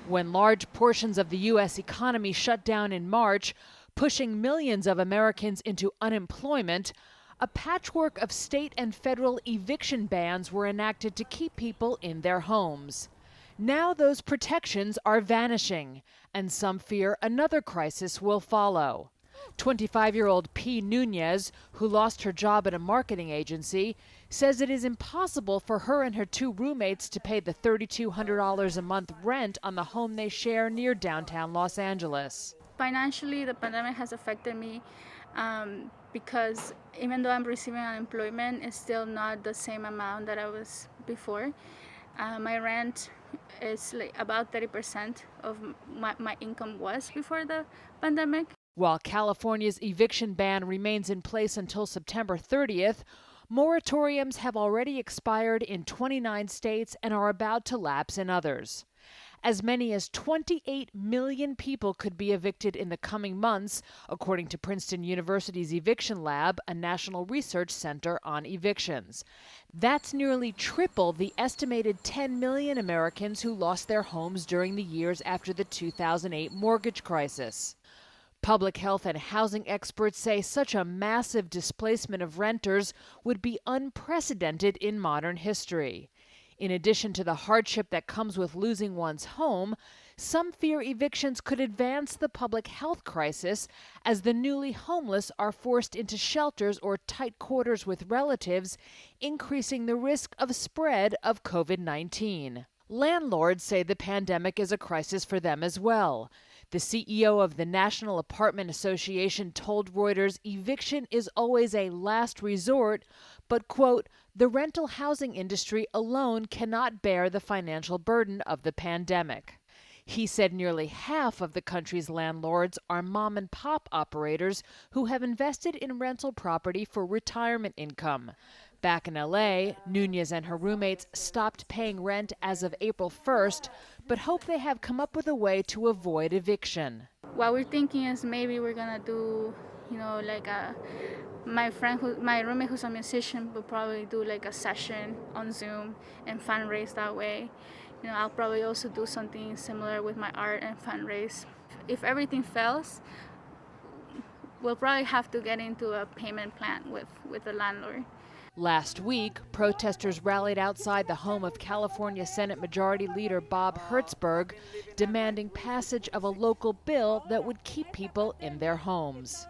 When large portions of the U.S. economy shut down in March, pushing millions of Americans into unemployment, a patchwork of state and federal eviction bans were enacted to keep people in their homes. Now those protections are vanishing, and some fear another crisis will follow. 25-year-old P. Nunez, who lost her job at a marketing agency, says it is impossible for her and her two roommates to pay the $3,200 a month rent on the home they share near downtown Los Angeles. Financially, the pandemic has affected me because even though I'm receiving unemployment, it's still not the same amount that I was before. My rent is like about 30% of my income was before the pandemic. While California's eviction ban remains in place until September 30th, moratoriums have already expired in 29 states and are about to lapse in others. As many as 28 million people could be evicted in the coming months, according to Princeton University's Eviction Lab, a national research center on evictions. That's nearly triple the estimated 10 million Americans who lost their homes during the years after the 2008 mortgage crisis. Public health and housing experts say such a massive displacement of renters would be unprecedented in modern history. In addition to the hardship that comes with losing one's home, some fear evictions could advance the public health crisis as the newly homeless are forced into shelters or tight quarters with relatives, increasing the risk of spread of COVID-19. Landlords say the pandemic is a crisis for them as well. The CEO of the National Apartment Association told Reuters eviction is always a last resort, but, quote, the rental housing industry alone cannot bear the financial burden of the pandemic. He said nearly half of the country's landlords are mom and pop operators who have invested in rental property for retirement income. Back in L.A., Nunez and her roommates stopped paying rent as of April 1st, but hope they have come up with a way to avoid eviction. What we're thinking is maybe we're gonna do, like my roommate who's a musician will probably do like a session on Zoom and fundraise that way. I'll probably also do something similar with my art and fundraise. If everything fails, we'll probably have to get into a payment plan with the landlord. Last week, protesters rallied outside the home of California Senate Majority Leader Bob Hertzberg, demanding passage of a local bill that would keep people in their homes.